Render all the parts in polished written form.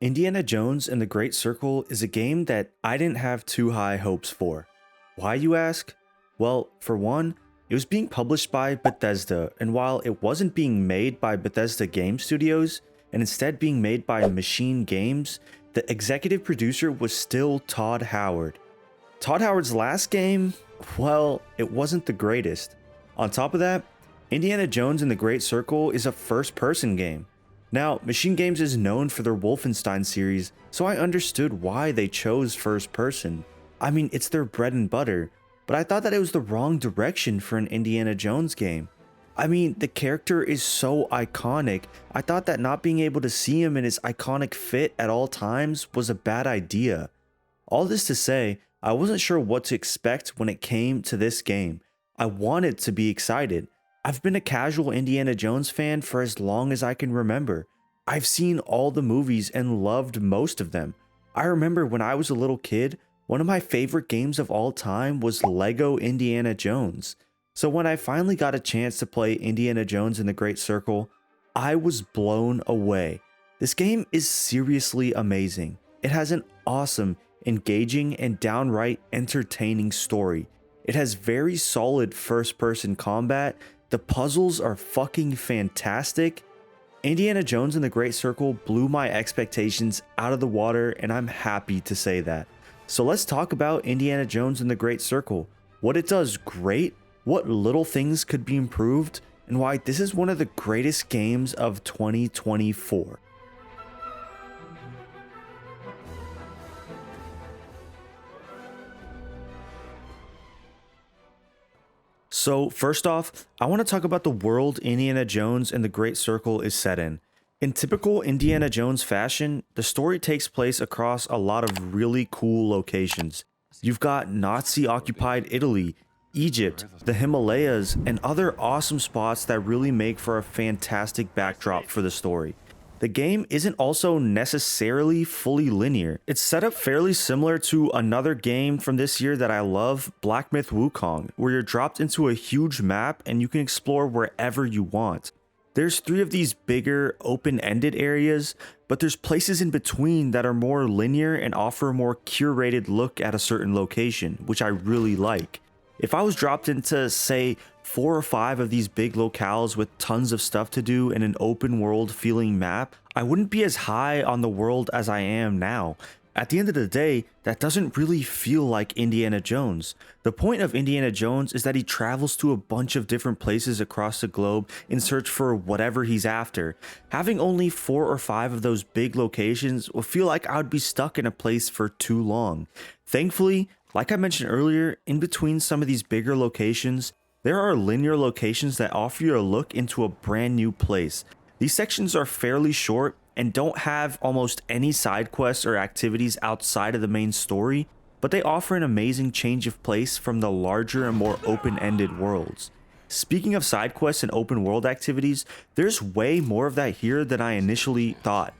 Indiana Jones and the Great Circle is a game that I didn't have too high hopes for. Why, you ask? Well, for one, it was being published by Bethesda, and while it wasn't being made by Bethesda Game Studios, and instead being made by Machine Games, the executive producer was still Todd Howard. Todd Howard's last game, well, it wasn't the greatest. On top of that, Indiana Jones and the Great Circle is a first-person game. Now, Machine Games is known for their Wolfenstein series, so I understood why they chose first person. I mean, it's their bread and butter, but I thought that it was the wrong direction for an Indiana Jones game. I mean, the character is so iconic, I thought that not being able to see him in his iconic fit at all times was a bad idea. All this to say, I wasn't sure what to expect when it came to this game. I wanted to be excited. I've been a casual Indiana Jones fan for as long as I can remember. I've seen all the movies and loved most of them. I remember when I was a little kid, one of my favorite games of all time was Lego Indiana Jones. So when I finally got a chance to play Indiana Jones in the Great Circle, I was blown away. This game is seriously amazing. It has an awesome, engaging, and downright entertaining story. It has very solid first-person combat. The puzzles are fucking fantastic. Indiana Jones and the Great Circle blew my expectations out of the water, and I'm happy to say that. So let's talk about Indiana Jones and the Great Circle, what it does great, what little things could be improved, and why this is one of the greatest games of 2024. So first off, I want to talk about the world Indiana Jones and the Great Circle is set in. In typical Indiana Jones fashion, the story takes place across a lot of really cool locations. You've got Nazi-occupied Italy, Egypt, the Himalayas, and other awesome spots that really make for a fantastic backdrop for the story. The game isn't also necessarily fully linear. It's set up fairly similar to another game from this year that I love, Black Myth Wukong, where you're dropped into a huge map and you can explore wherever you want. There's 3 of these bigger, open-ended areas, but there's places in between that are more linear and offer a more curated look at a certain location, which I really like. If I was dropped into, say, 4 or 5 of these big locales with tons of stuff to do in an open world feeling map, I wouldn't be as high on the world as I am now. At the end of the day, that doesn't really feel like Indiana Jones. The point of Indiana Jones is that he travels to a bunch of different places across the globe in search for whatever he's after. Having only 4 or 5 of those big locations will feel like I would be stuck in a place for too long. Thankfully, like I mentioned earlier, in between some of these bigger locations, there are linear locations that offer you a look into a brand new place. These sections are fairly short and don't have almost any side quests or activities outside of the main story, but they offer an amazing change of pace from the larger and more open-ended worlds. Speaking of side quests and open world activities, there's way more of that here than I initially thought.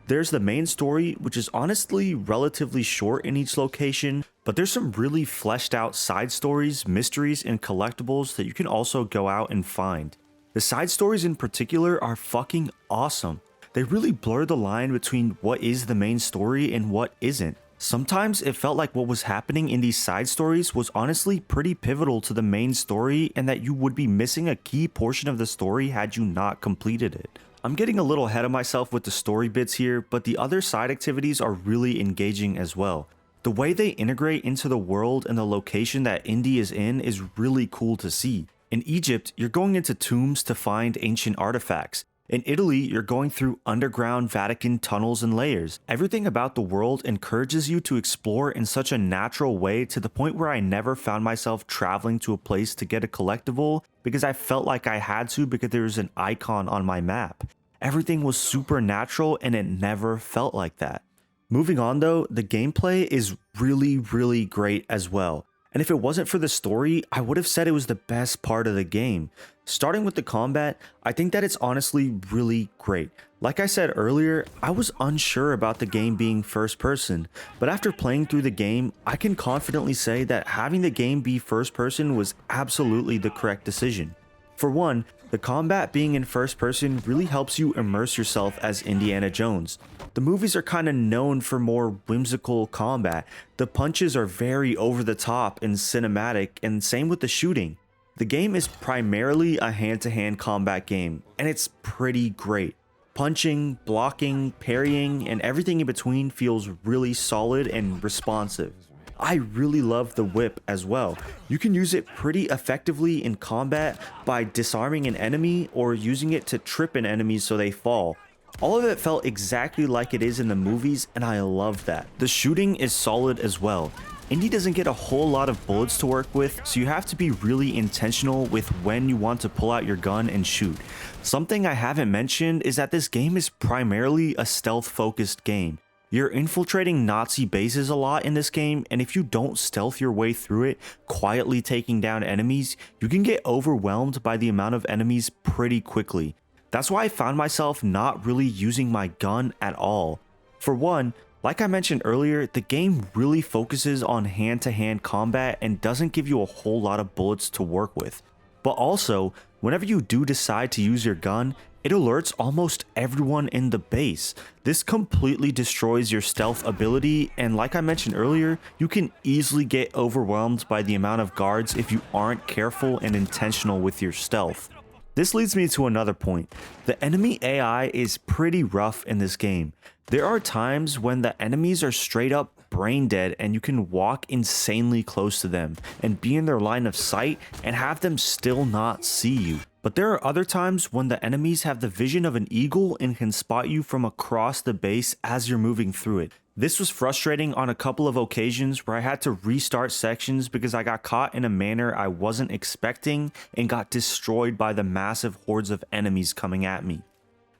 There's the main story, which is honestly relatively short in each location, but there's some really fleshed out side stories, mysteries, and collectibles that you can also go out and find. The side stories in particular are fucking awesome. They really blur the line between what is the main story and what isn't. Sometimes it felt like what was happening in these side stories was honestly pretty pivotal to the main story and that you would be missing a key portion of the story had you not completed it. I'm getting a little ahead of myself with the story bits here, but the other side activities are really engaging as well. The way they integrate into the world and the location that Indy is in is really cool to see. In Egypt, you're going into tombs to find ancient artifacts. In Italy, you're going through underground Vatican tunnels and layers. Everything about the world encourages you to explore in such a natural way to the point where I never found myself traveling to a place to get a collectible because I felt like I had to because there was an icon on my map. Everything was super natural and it never felt like that. Moving on though, the gameplay is really great as well. And if it wasn't for the story, I would have said it was the best part of the game. Starting with the combat, I think that it's honestly really great. Like I said earlier, I was unsure about the game being first person, but after playing through the game, I can confidently say that having the game be first person was absolutely the correct decision. For one, The combat being in first person really helps you immerse yourself as Indiana Jones. The movies are kind of known for more whimsical combat. The punches are very over the top and cinematic, and same with the shooting. The game is primarily a hand-to-hand combat game, and it's pretty great. Punching, blocking, parrying, and everything in between feels really solid and responsive. I really love the whip as well. You can use it pretty effectively in combat by disarming an enemy or using it to trip an enemy so they fall. All of it felt exactly like it is in the movies, and I love that. The shooting is solid as well. Indy doesn't get a whole lot of bullets to work with, so you have to be really intentional with when you want to pull out your gun and shoot. Something I haven't mentioned is that this game is primarily a stealth-focused game. You're infiltrating Nazi bases a lot in this game, and if you don't stealth your way through it, quietly taking down enemies, you can get overwhelmed by the amount of enemies pretty quickly. That's why I found myself not really using my gun at all. For one, like I mentioned earlier, the game really focuses on hand-to-hand combat and doesn't give you a whole lot of bullets to work with. But also, whenever you do decide to use your gun, it alerts almost everyone in the base. This completely destroys your stealth ability, and like I mentioned earlier, you can easily get overwhelmed by the amount of guards if you aren't careful and intentional with your stealth. This leads me to another point. The enemy AI is pretty rough in this game. There are times when the enemies are straight up brain dead and you can walk insanely close to them and be in their line of sight and have them still not see you. But there are other times when the enemies have the vision of an eagle and can spot you from across the base as you're moving through it. This was frustrating on a couple of occasions where I had to restart sections because I got caught in a manner I wasn't expecting and got destroyed by the massive hordes of enemies coming at me.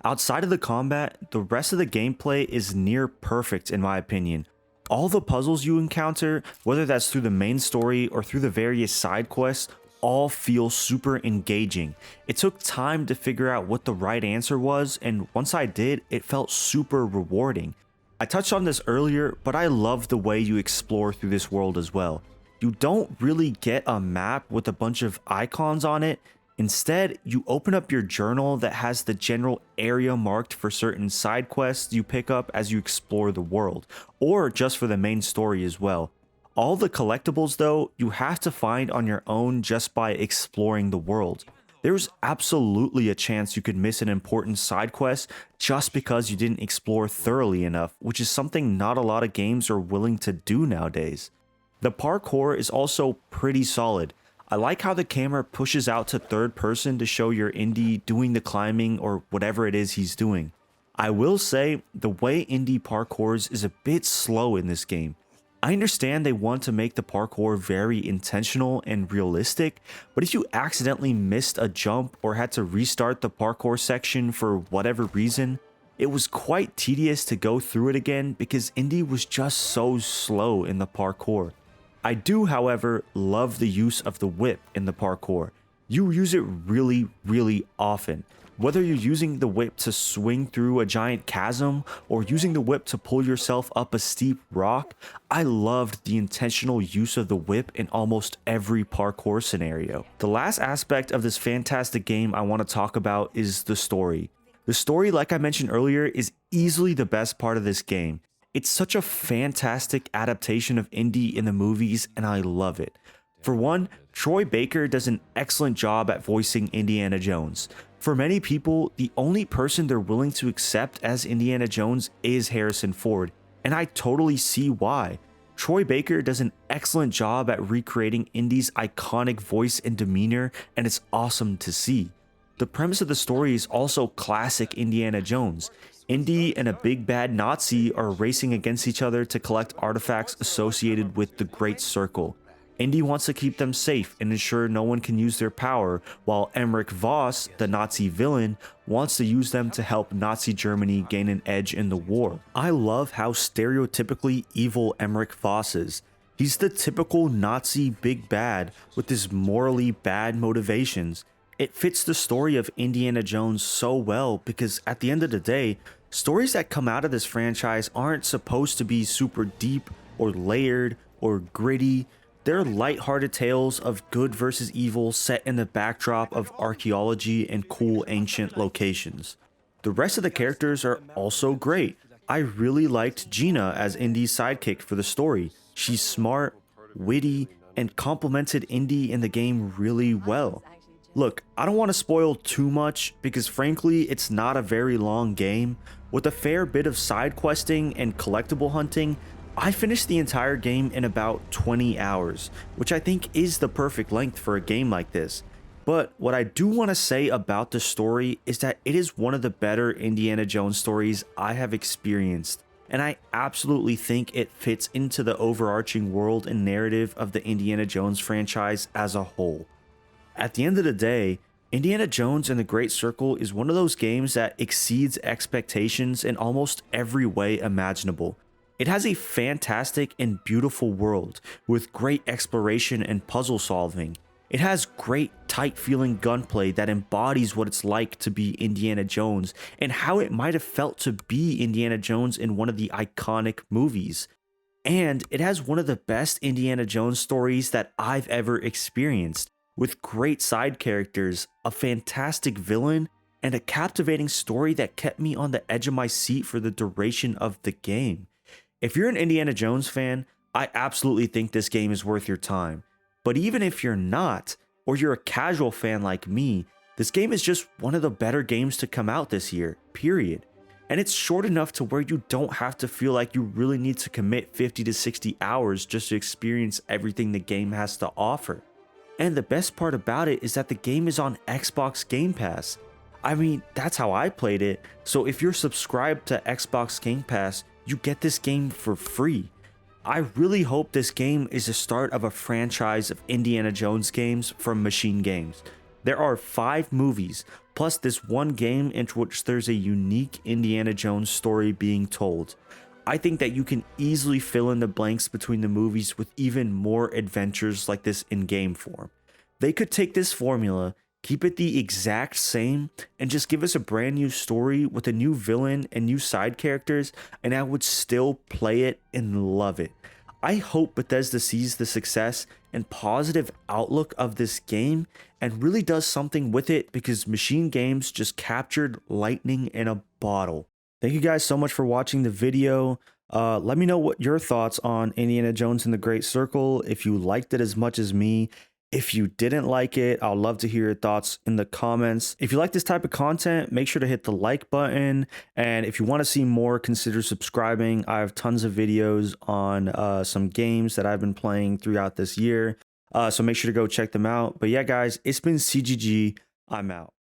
Outside of the combat, the rest of the gameplay is near perfect in my opinion. All the puzzles you encounter, whether that's through the main story or through the various side quests, all feel super engaging. It took time to figure out what the right answer was, and once I did, it felt super rewarding. I touched on this earlier, but I love the way you explore through this world as well. You don't really get a map with a bunch of icons on it. Instead, you open up your journal that has the general area marked for certain side quests you pick up as you explore the world, or just for the main story as well. All the collectibles though, you have to find on your own just by exploring the world. There's absolutely a chance you could miss an important side quest just because you didn't explore thoroughly enough, which is something not a lot of games are willing to do nowadays. The parkour is also pretty solid. I like how the camera pushes out to third person to show your Indy doing the climbing or whatever it is he's doing. I will say the way Indy parkours is a bit slow in this game. I understand they want to make the parkour very intentional and realistic, but if you accidentally missed a jump or had to restart the parkour section for whatever reason, it was quite tedious to go through it again because Indy was just so slow in the parkour. I do, however, love the use of the whip in the parkour. You use it really often. Whether you're using the whip to swing through a giant chasm or using the whip to pull yourself up a steep rock, I loved the intentional use of the whip in almost every parkour scenario. The last aspect of this fantastic game I want to talk about is the story. The story, like I mentioned earlier, is easily the best part of this game. It's such a fantastic adaptation of Indy in the movies, and I love it. For one, Troy Baker does an excellent job at voicing Indiana Jones. For many people, the only person they're willing to accept as Indiana Jones is Harrison Ford, and I totally see why. Troy Baker does an excellent job at recreating Indy's iconic voice and demeanor, and it's awesome to see. The premise of the story is also classic Indiana Jones. Indy and a big bad Nazi are racing against each other to collect artifacts associated with the Great Circle. Indy wants to keep them safe and ensure no one can use their power, while Emmerich Voss, the Nazi villain, wants to use them to help Nazi Germany gain an edge in the war. I love how stereotypically evil Emmerich Voss is. He's the typical Nazi big bad with his morally bad motivations. It fits the story of Indiana Jones so well because at the end of the day, stories that come out of this franchise aren't supposed to be super deep or layered or gritty. They're lighthearted tales of good versus evil set in the backdrop of archaeology and cool ancient locations. The rest of the characters are also great. I really liked Gina as Indy's sidekick for the story. She's smart, witty, and complemented Indy in the game really well. Look, I don't want to spoil too much because frankly, it's not a very long game. With a fair bit of side questing and collectible hunting, I finished the entire game in about 20 hours, which I think is the perfect length for a game like this. But what I do want to say about the story is that it is one of the better Indiana Jones stories I have experienced, and I absolutely think it fits into the overarching world and narrative of the Indiana Jones franchise as a whole. At the end of the day, Indiana Jones and the Great Circle is one of those games that exceeds expectations in almost every way imaginable. It has a fantastic and beautiful world with great exploration and puzzle solving. It has great tight feeling gunplay that embodies what it's like to be Indiana Jones and how it might have felt to be Indiana Jones in one of the iconic movies. And it has one of the best Indiana Jones stories that I've ever experienced, with great side characters, a fantastic villain, and a captivating story that kept me on the edge of my seat for the duration of the game. If you're an Indiana Jones fan, I absolutely think this game is worth your time. But even if you're not, or you're a casual fan like me, this game is just one of the better games to come out this year, period. And it's short enough to where you don't have to feel like you really need to commit 50 to 60 hours just to experience everything the game has to offer. And the best part about it is that the game is on Xbox Game Pass. I mean, that's how I played it, so if you're subscribed to Xbox Game Pass, you get this game for free. I really hope this game is the start of a franchise of Indiana Jones games from Machine Games. There are 5 movies, plus this one game in which there's a unique Indiana Jones story being told. I think that you can easily fill in the blanks between the movies with even more adventures like this in game form. They could take this formula, keep it the exact same, and just give us a brand new story with a new villain and new side characters, and I would still play it and love it. I hope Bethesda sees the success and positive outlook of this game and really does something with it, because Machine Games just captured lightning in a bottle. Thank you guys so much for watching the video. Let me know what your thoughts on Indiana Jones and the Great Circle, if you liked it as much as me. If you didn't like it, I'd love to hear your thoughts in the comments. If you like this type of content, make sure to hit the like button. And if you want to see more, consider subscribing. I have tons of videos on some games that I've been playing throughout this year. So make sure to go check them out. But yeah, guys, it's been CGG. I'm out.